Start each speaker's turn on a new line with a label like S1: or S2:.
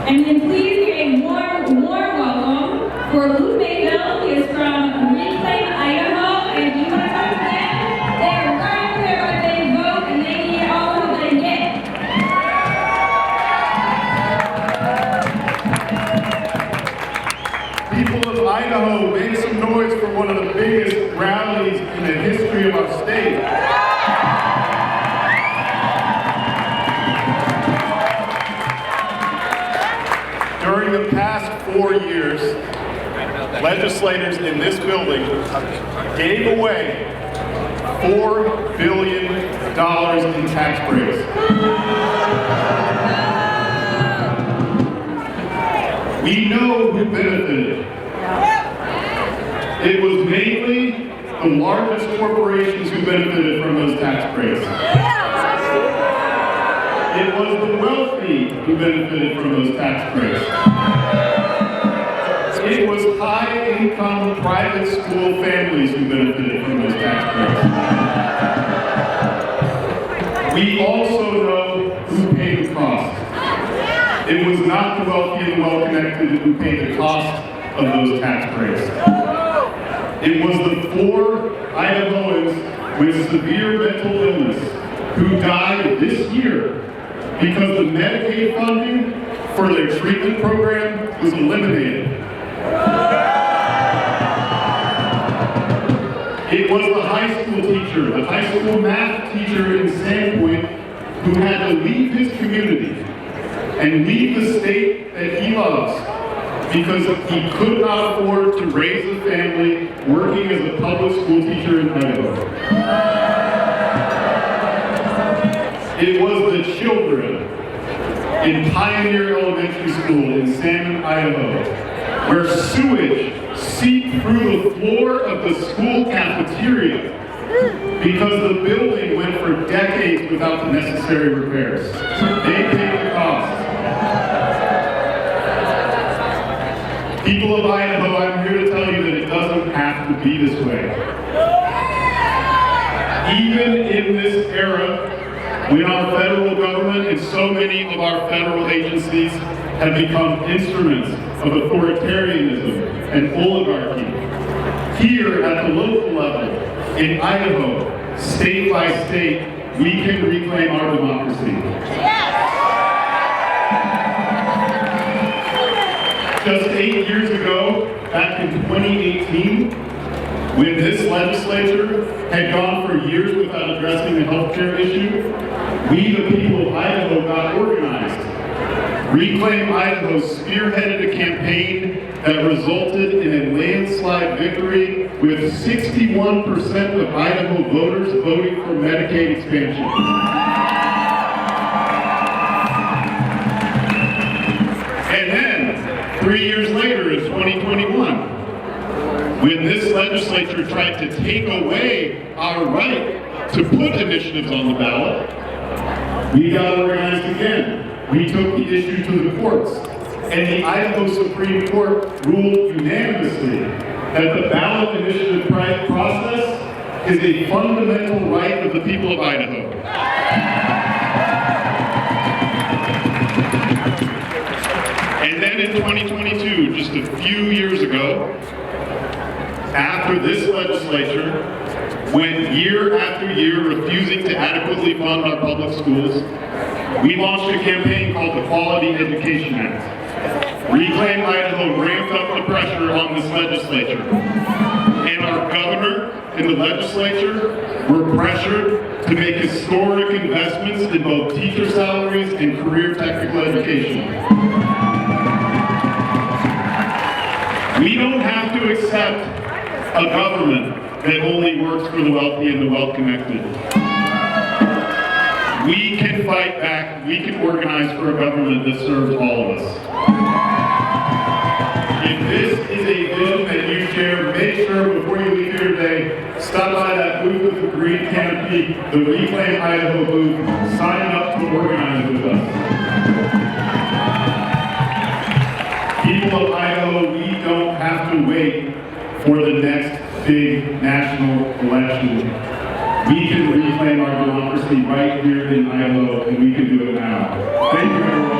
S1: And then please give a warm welcome for Luke Mayville. He is from Reclaim Idaho. And do you want to come to them? They're right there by they vote and they need all the help they can get.
S2: People of Idaho, make some noise for one of the biggest rallies in the history of our state. During the past 4 years, legislators in this building gave away $4 billion in tax breaks. We know who benefited. It was mainly the largest corporations who benefited from those tax breaks. It was the wealthy who benefited from those tax breaks. It was high-income private school families who benefited from those tax breaks. We also know who paid the cost. It was not the wealthy and the well-connected who paid the cost of those tax breaks. It was the 4 Idahoans with severe mental illness who died this year because the Medicaid funding for their treatment program was eliminated. It was the high school teacher, the high school math teacher in Sandpoint who had to leave his community and leave the state that he loves because he could not afford to raise a family working as a public school teacher in Idaho. It was the children in Pioneer Elementary School in Salmon, Idaho, where sewage seeped through the floor of the school cafeteria because the building went for decades without the necessary repairs. They paid the cost. People of Idaho, I'm here to tell you that it doesn't have to be this way. Even in this era, when our federal government and so many of our federal agencies have become instruments of authoritarianism and oligarchy, here at the local level, in Idaho, state by state, we can reclaim our democracy. Just 8 years ago, back in 2018, when this legislature had gone for years without addressing the healthcare issue, we, the people of Idaho, got organized. Reclaim Idaho spearheaded a campaign that resulted in a landslide victory with 61% of Idaho voters voting for Medicaid expansion. And then, 3 years later in 2021, when this legislature tried to take away our right to put initiatives on the ballot, we got organized again. We took the issue to the courts, and the Idaho Supreme Court ruled unanimously that the ballot initiative process is a fundamental right of the people of Idaho. And then in 2022, just a few years ago, after this legislature went year after year refusing to adequately fund our public schools, we launched a campaign called the Quality Education Act. Reclaim Idaho ramped up the pressure on this legislature. And our governor and the legislature were pressured to make historic investments in both teacher salaries and career technical education. We don't have to accept a government that only works for the wealthy and the well-connected. We can fight back, we can organize for a government that serves all of us. If this is a vision that you share, make sure before you leave here today, stop by that booth with the green canopy, the Reclaim Idaho booth, sign up to organize with us. People of Idaho, we don't have to wait for the next big national election. We can reclaim our democracy right here in Idaho, and we can do it now. Thank you, everyone.